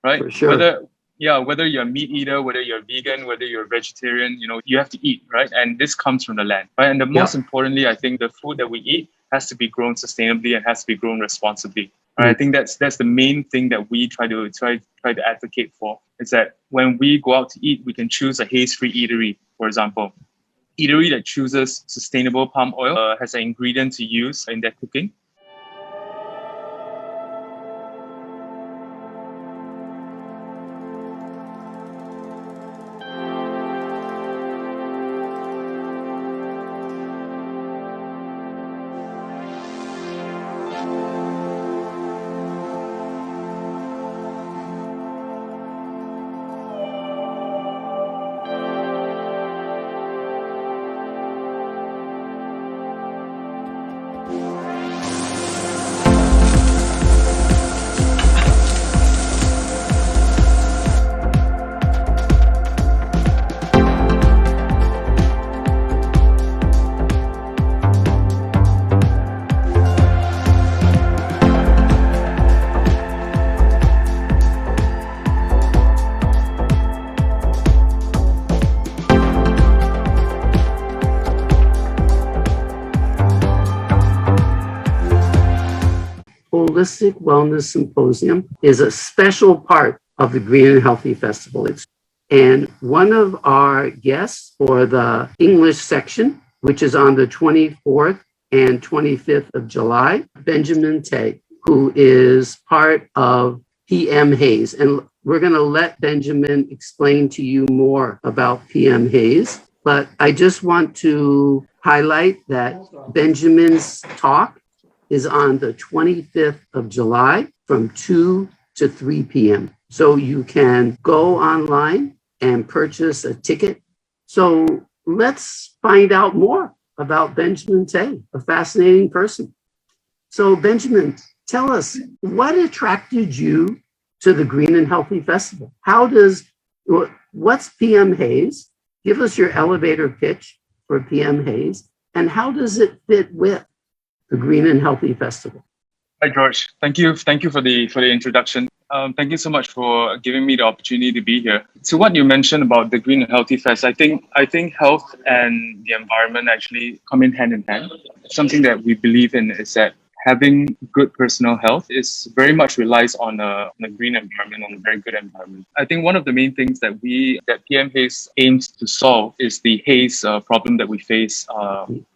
right? For sure. Whether you're a meat eater, whether you're vegan, whether you're a vegetarian, you have to eat, right? And this comes from the land, right? And the most Yeah. importantly, I think the food that we eat has to be grown sustainably and has to be grown responsibly. Right? Mm. I think that's the main thing that we try to advocate for, is that when we go out to eat, we can choose a haze-free eatery, for example. Eatery that chooses sustainable palm oil has an ingredient to use in their cooking. Holistic Wellness Symposium is a special part of the Green and Healthy Festival. And one of our guests for the English section, which is on the 24th and 25th of July, Benjamin Tay, who is part of PM Haze. And we're going to let Benjamin explain to you more about PM Haze. But I just want to highlight that Benjamin's talk is on the 25th of July from 2 to 3 p.m. So you can go online and purchase a ticket. So let's find out more about Benjamin Tay, a fascinating person. So Benjamin, tell us, what attracted you to the Green and Healthy Festival? What's PM Haze? Give us your elevator pitch for PM Haze, and how does it fit with the Green and Healthy Festival? Hi, George. Thank you for the introduction. Thank you so much for giving me the opportunity to be here. So, what you mentioned about the Green and Healthy Fest, I think health and the environment actually come in hand. Something that we believe in is that having good personal health is very much relies on a green environment, on a very good environment. I think one of the main things that PM Haze aims to solve is the haze problem that we face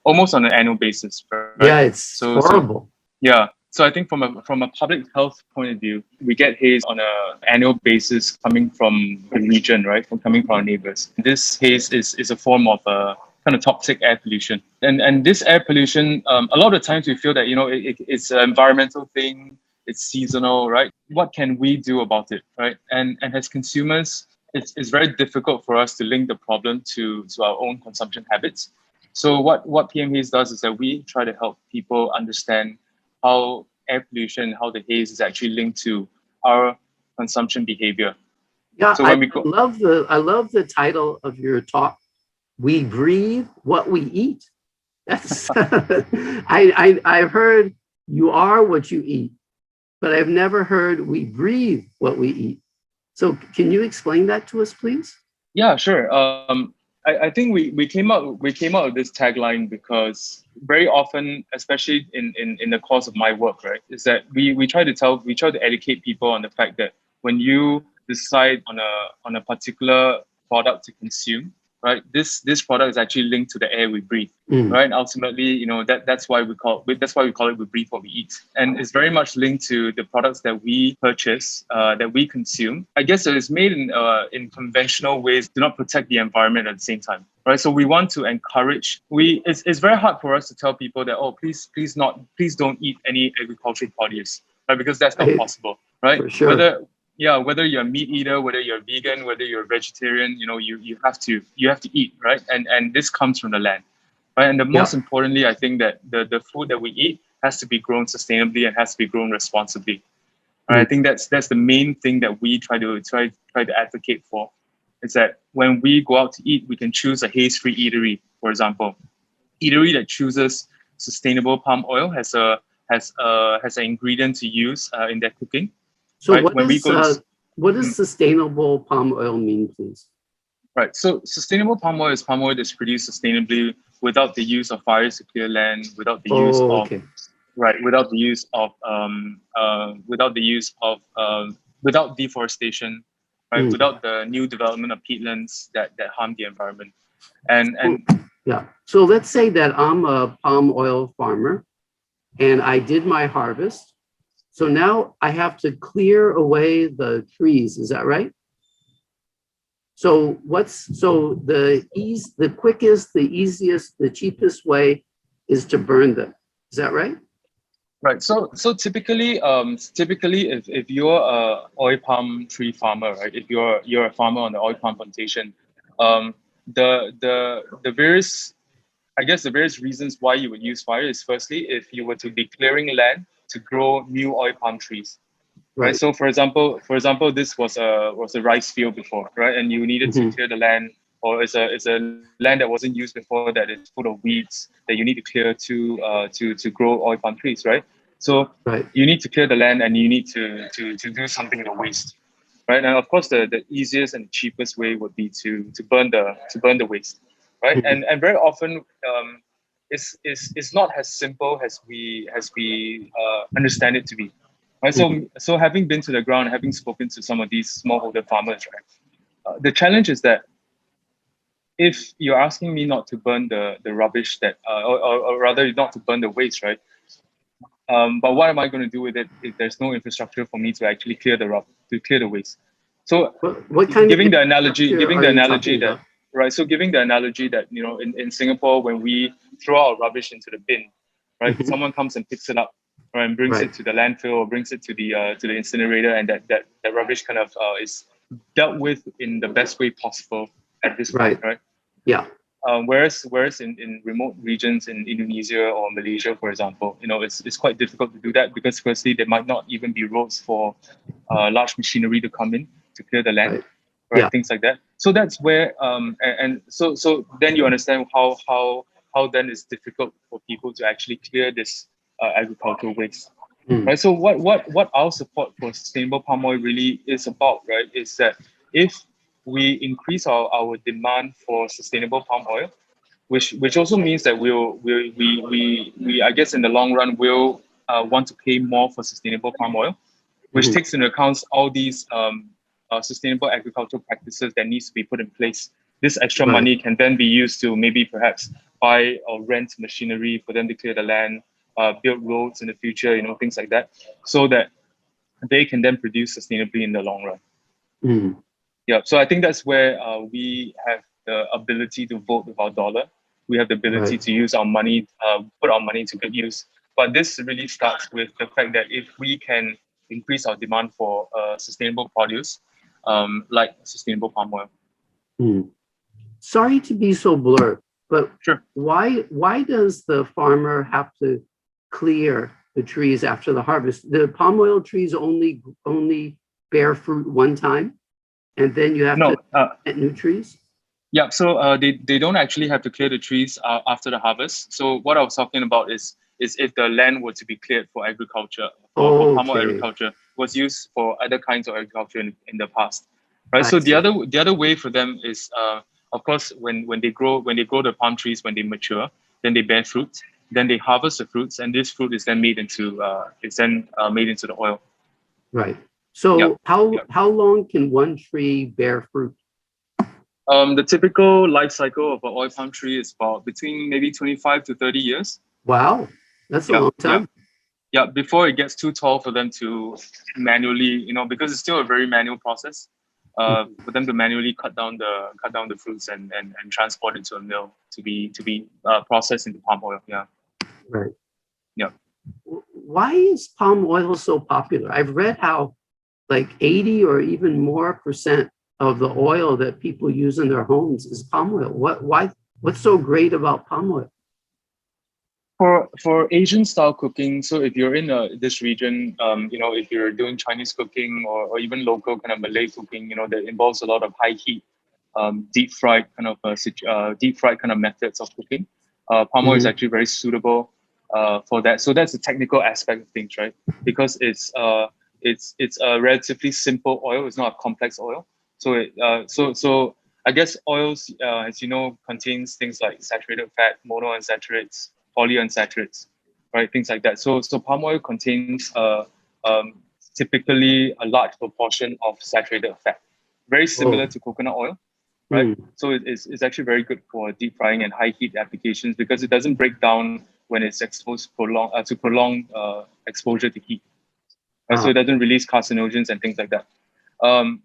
almost on an annual basis. Right? Yeah, it's horrible. So I think from a public health point of view, we get haze on an annual basis coming from the region, right? Coming from our neighbors. This haze is a form of kind of toxic air pollution. And this air pollution, a lot of times we feel that, it's an environmental thing, it's seasonal, right? What can we do about it, right? And as consumers, it's very difficult for us to link the problem to our own consumption habits. So what PM Haze does is that we try to help people understand how air pollution, how the haze is actually linked to our consumption behavior. Yeah, so I love the title of your talk. We breathe what we eat. That's I've heard you are what you eat, but I've never heard we breathe what we eat. So can you explain that to us, please? Yeah, sure. I think we came out with this tagline because very often, especially in the course of my work, right, is that we try to educate people on the fact that when you decide on a particular product to consume, right, this product is actually linked to the air we breathe, right? Ultimately, that's why we call it we breathe what we eat, and it's very much linked to the products that we purchase, that we consume. I guess it is made in conventional ways to not protect the environment at the same time, right? So we want to encourage. It's very hard for us to tell people that please don't eat any agricultural produce, right? Because that's not possible, right? For sure. Whether you're a meat eater, whether you're a vegan, whether you're a vegetarian, you have to eat, right? And this comes from the land, right? And the most importantly, I think that the food that we eat has to be grown sustainably and has to be grown responsibly. Right? I think that's the main thing that we try to advocate for, is that when we go out to eat, we can choose a haze-free eatery, for example. Eatery that chooses sustainable palm oil has an ingredient to use in their cooking. So right? what does sustainable palm oil mean, please? Right. So sustainable palm oil is palm oil that's produced sustainably without the use of fires to clear land, without the use of Okay. right, without deforestation, right, Mm. without the new development of peatlands that harm the environment, and Well, and yeah. So let's say that I'm a palm oil farmer and I did my harvest. So now I have to clear away the trees. Is that right? So the quickest, the easiest, the cheapest way is to burn them. Is that right? right. So typically, if you're a oil palm tree farmer, right, if you're a farmer on the oil palm plantation, um, the various I guess the various reasons why you would use fire is firstly if you were to be clearing land to grow new oil palm trees, right? Right. So for example, this was a rice field before, right? And you needed to Mhm. clear the land, or it's a land that wasn't used before that is full of weeds that you need to clear to grow oil palm trees, right? So Right. you need to clear the land and you need to do something with the waste, right? And of course, the easiest and cheapest way would be to burn the waste, right? Mhm. And very often, it's not as simple as we understand it to be, right? Mhm. So having been to the ground, having spoken to some of these smallholder farmers, right? The challenge is that if you're asking me not to burn the rubbish or rather not to burn the waste, right? But what am I going to do with it if there's no infrastructure for me to actually clear the waste? So What kind of infrastructure giving are the you analogy talking that about? right, so giving the analogy that in Singapore when we throw our rubbish into the bin, right, Mhm. someone comes and picks it up, right, and brings Right. it to the landfill or brings it to the incinerator, and that rubbish kind of is dealt with in the best way possible at this point, Right. right? Yeah. Whereas in remote regions in Indonesia or Malaysia, for example, it's quite difficult to do that because firstly there might not even be roads for large machinery to come in to clear the land, Right. right? Yeah. Things like that. So that's where so then you understand how then it's difficult for people to actually clear this agricultural waste, Mm. right? So what our support for sustainable palm oil really is about, right, is that if we increase our demand for sustainable palm oil, which also means that we I guess in the long run will want to pay more for sustainable palm oil, which Mhm. takes into account all these sustainable agricultural practices that needs to be put in place. This extra Right. money can then be used to maybe perhaps buy or rent machinery for them to clear the land, build roads in the future, things like that, so that they can then produce sustainably in the long run. Mm. Yeah, so I think that's where we have the ability to vote with our dollar. We have the ability Right. to use our money, put our money to good use. But this really starts with the fact that if we can increase our demand for sustainable produce, like sustainable palm oil. Mm. Sorry to be so blurred, but Sure. why does the farmer have to clear the trees after the harvest? The palm oil trees only bear fruit one time, and then you have to No, plant new trees? yeah, so they don't actually have to clear the trees after the harvest. So what I was talking about is if the land were to be cleared for agriculture, for palm oil Okay, agriculture, was used for other kinds of agriculture in the past, right? I So see. the other way for them is of course when they grow the palm trees, when they mature, then they bear fruit, then they harvest the fruits, and this fruit is then made into the oil. Right. Yeah. So how long can one tree bear fruit? The typical life cycle of an oil palm tree is about between maybe 25 to 30 years. Wow, that's a Yeah, long yeah, time. yeah. Before it gets too tall for them to manually, because it's still a very manual process, Mhm. for them to manually cut down the fruits and transport it to a mill to be processed into palm oil. Yeah, Right. yeah. Why is palm oil so popular? I've read how like 80 or even more percent of the oil that people use in their homes is palm oil. What's so great about palm oil? For Asian style cooking, so if you're in this region, if you're doing Chinese cooking or even local kind of Malay cooking, that involves a lot of high heat, deep fried kind of methods of cooking. Palm oil is Mhm. actually very suitable for that. So that's the technical aspect of things, right? Because it's a relatively simple oil. It's not a complex oil. So I guess oils, as you know, contains things like saturated fat, monounsaturates, polyunsaturates, right? Things like that. So palm oil contains um, typically a large proportion of saturated fat, very similar Oh. to coconut oil, right? Hmm. So it's actually very good for deep frying and high heat applications because it doesn't break down when it's exposed to prolonged exposure to heat. So Ah, it doesn't release carcinogens and things like that. Um,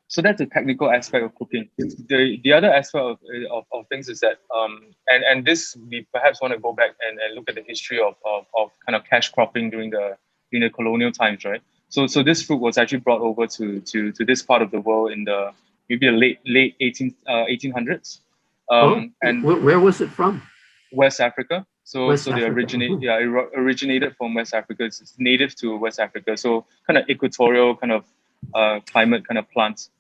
so that's the technical aspect of cooking. The other aspect of things is that and this we perhaps want to go back and look at the history of kind of cash cropping during the colonial times, right? So this fruit was actually brought over to this part of the world in the maybe the late 1800s, oh, and where was it from? West Africa. So West they Africa. Mhm. originated from West Africa. It's native to West Africa. So kind of equatorial kind of climate kind of plants.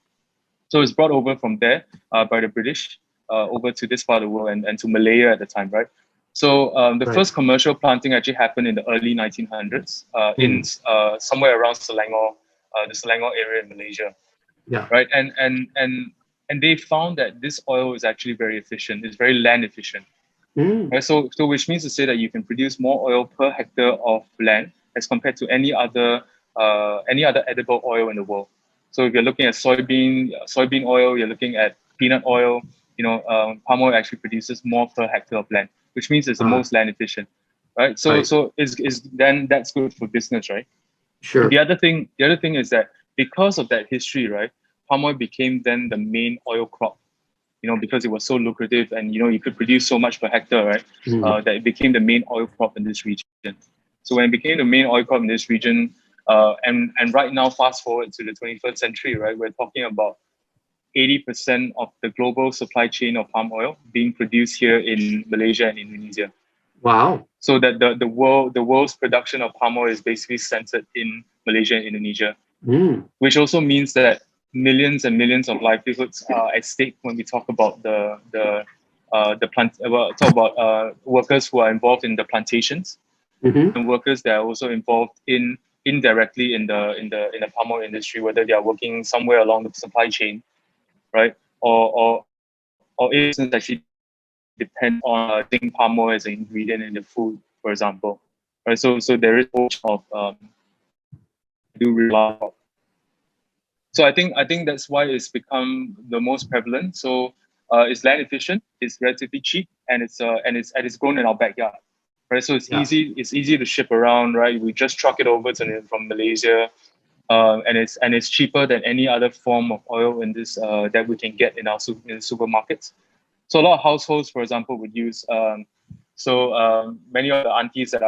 So it's brought over from there by the British over to this part of the world and to Malaya at the time, right? So the Right. first commercial planting actually happened in the early 1900s in Mm. somewhere around Selangor, the Selangor area in Malaysia, Yeah. right? And they found that this oil is actually very efficient. It's very land efficient, Mm. right? So which means to say that you can produce more oil per hectare of land as compared to any other edible oil in the world. So if you're looking at soybean oil, you're looking at peanut oil. Palm oil actually produces more per hectare of land, which means it's the Ah, most land efficient, right? So right. so is then that's good for business, right? Sure. The other thing is that because of that history, right, palm oil became then the main oil crop, because it was so lucrative and you could produce so much per hectare, right? Mm. That it became the main oil crop in this region. So when it became the main oil crop in this region, and right now, fast forward to the 21st century, right, we're talking about 80% of the global supply chain of palm oil being produced here in Malaysia and Indonesia. Wow. So that the world's production of palm oil is basically centered in Malaysia and Indonesia, Mm. which also means that millions and millions of livelihoods are at stake when we talk about talk about workers who are involved in the plantations Hmm. and workers that are also involved indirectly in the palm oil industry, whether they are working somewhere along the supply chain, right, or if business actually depend on using palm oil as an ingredient in the food, for example, right? So there is a whole of do rely on. So I think that's why it's become the most prevalent. So it's land efficient, it's relatively cheap, and it's grown in our backyard, right? So it's Yeah. easy to ship around, right? We just truck it over from Malaysia, and it's cheaper than any other form of oil in this that we can get in in the supermarkets. So a lot of households, for example, would use. Many of the aunties that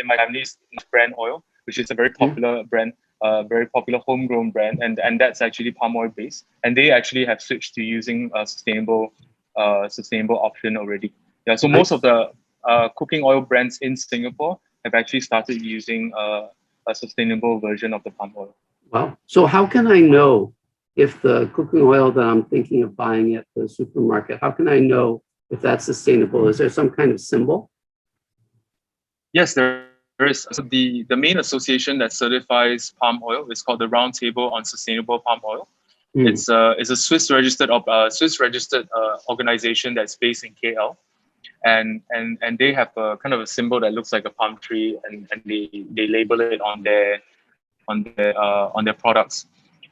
in my family's brand oil, which is a very Mm. popular brand, very popular homegrown brand, and that's actually palm oil based, and they actually have switched to using a sustainable option already. Yeah, so most of Nice. the cooking oil brands in Singapore have actually started using a sustainable version of the palm oil. Wow. So how can I know if the cooking oil that I'm thinking of buying at the supermarket, how can I know if that's sustainable? Is there some kind of symbol? Yes, there is. So the main association that certifies palm oil is called the Roundtable on Sustainable Palm Oil. Mm. It's a Swiss registered organization that's based in KL, and they have a kind of a symbol that looks like a palm tree, and they label it on their products.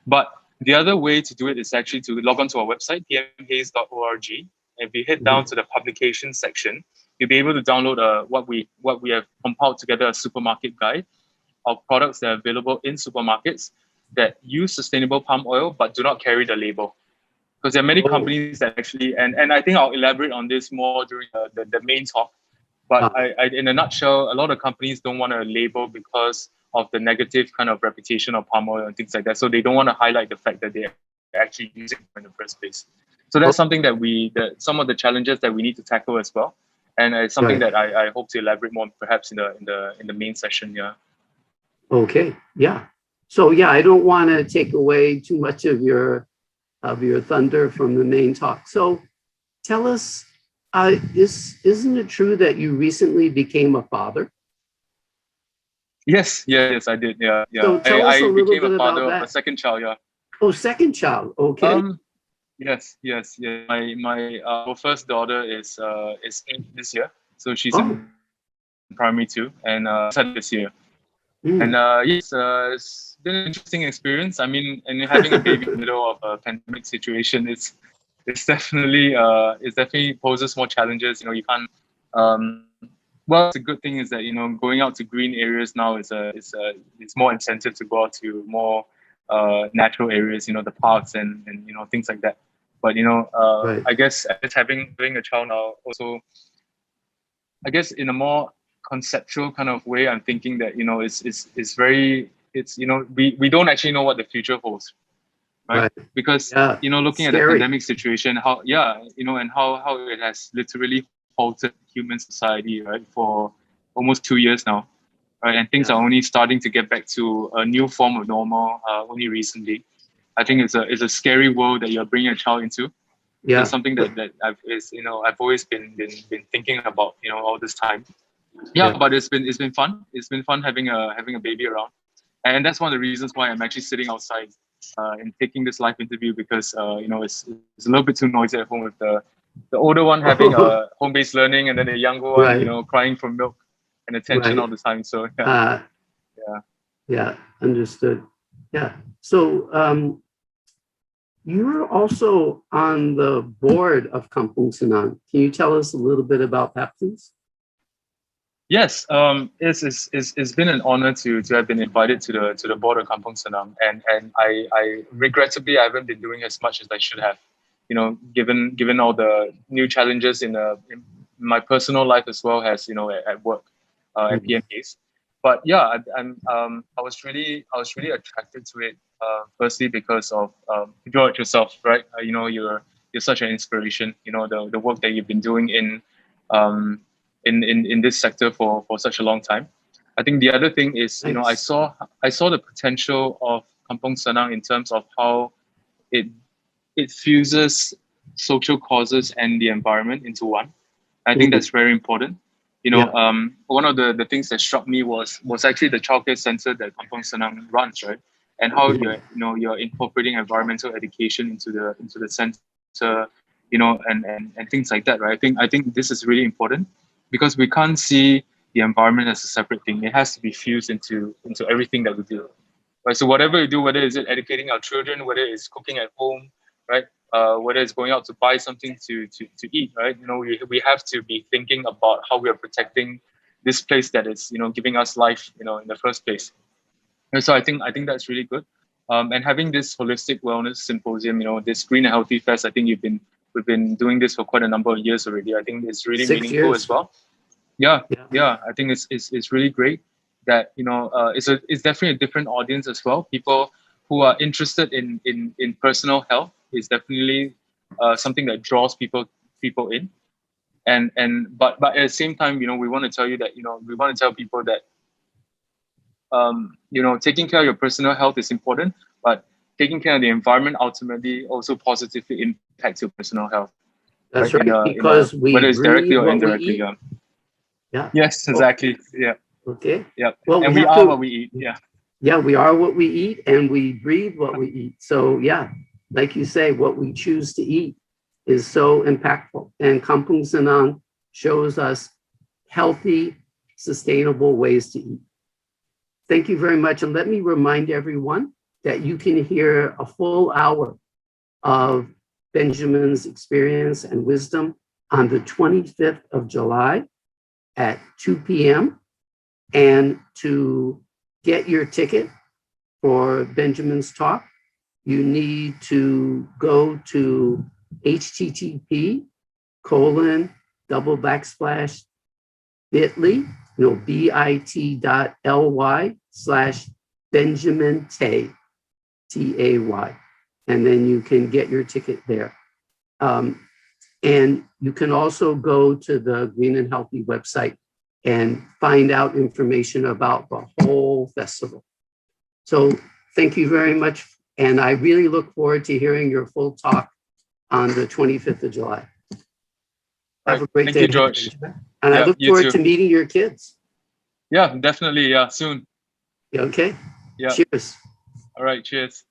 But the other way to do it is actually to log on to our website, pmhaze.org. If you head down Mhm. to the publication section, you'll be able to download what we have compiled together, a supermarket guide of products that are available in supermarkets that use sustainable palm oil but do not carry the label. Because there are many Oh, companies that actually, and I think I'll elaborate on this more during the main talk. But ah, in a nutshell, a lot of companies don't want to label because of the negative kind of reputation of palm oil and things like that. So they don't want to highlight the fact that they're actually using it in the first place. So oh, that's something that some of the challenges that we need to tackle as well, and it's something right. that I hope to elaborate more perhaps in the main session. Yeah. Okay. Yeah. So yeah, I don't want to take away too much of your thunder from the main talk. So tell us, isn't it true that you recently became a father? Yes, I did. Yeah, yeah. So tell us a I little became a bit father about of a that. second child. Yeah. Oh, second child. Okay. Yes. My our first daughter is 8 this year, so she's Oh, in primary two, and this year. And mm, yes, it's been an interesting experience. I mean, and having a baby in the middle of a pandemic situation, it's definitely poses more challenges. You know, you can't. Well, it's a good thing is that going out to green areas now it's more incentive to go out to more natural areas. The parks and things like that. But right. I guess having a child now also, I guess in a more conceptual kind of way, I'm thinking that it's very it's we don't actually know what the future holds, right? Right. Because Yeah. looking at the Scary. pandemic situation, how and how it has literally halted human society, right, for almost 2 years now, right? And things Yeah. are only starting to get back to a new form of normal only recently. I think it's a scary world that you're bringing a child into. It's Yeah. something that I've always been thinking about all this time. Yeah. Yeah, but it's been fun. It's been fun having a baby around, and that's one of the reasons why I'm actually sitting outside and taking this live interview, because it's a little bit too noisy at home with the older one having home-based learning, and then the younger one Right. crying for milk and attention all Right. the time. So yeah, Uh, yeah. yeah. Understood. Yeah. So you're also on the board of Kampung Senang. Can you tell us a little bit about that, please? Yes, it's been an honor to have been invited to the board of Kampung Senang, and I regrettably I haven't been doing as much as I should have, given all the new challenges in my personal life as well as at work, at Mhm. PMPs. But yeah, I was really attracted to it. Firstly because of George yourself, right? You're such an inspiration. The work that you've been doing um, in this sector for such a long time. I think the other thing is, Thanks. I saw the potential of Kampong Senang in terms of how it it fuses social causes and the environment into one. I think Mhm. that's very important. Yeah. One of the things that struck me was actually the childcare center that Kampong Senang runs, right? And how Mhm. you're incorporating environmental education into the center, and things like that, right? I think this is really important because we can't see the environment as a separate thing. It has to be fused into everything that we do. Right. So whatever you do, whether it's educating our children, whether it's cooking at home, right? Whether it's going out to buy something to eat, right? We have to be thinking about how we are protecting this place that is, giving us life, in the first place. And so I think that's really good. And having this holistic wellness symposium, this green and healthy fest, I think we've been doing this for quite a number of years already. I think it's really Six meaningful as years. well. Yeah, Yeah. yeah. I think it's really great that it's definitely a different audience as well. People who are interested in personal health is definitely something that draws people in. But at the same time, we want to tell you that we want to tell people that taking care of your personal health is important, but taking care of the environment ultimately also positively impacts your personal health, That's right? right. Because we Whether it's directly breathe or what we indirectly. eat. Yeah. Yeah. Yes, Oh, exactly. Yeah. okay. Yep. Well, we And we have are what to. we eat. Yeah. Yeah, we are what we eat and we breathe what we eat. So, yeah, like you say, what we choose to eat is so impactful. And Kampung Senang shows us healthy, sustainable ways to eat. Thank you very much. And let me remind everyone that you can hear a full hour of Benjamin's experience and wisdom on the 25th of July at 2 p.m. And to get your ticket for Benjamin's talk, you need to go to http://bit.ly, bit.ly/Benjamin Tay, Tay. And then you can get your ticket there. And you can also go to the Green and Healthy website and find out information about the whole festival. So thank you very much. And I really look forward to hearing your full talk on the 25th of July. All Have right. a great Thank day you, ahead, George. Benjamin. And I Yeah, look you forward too. to meeting your kids. Yeah, definitely. Yeah, soon. Okay. Yeah. Cheers. All right. Cheers.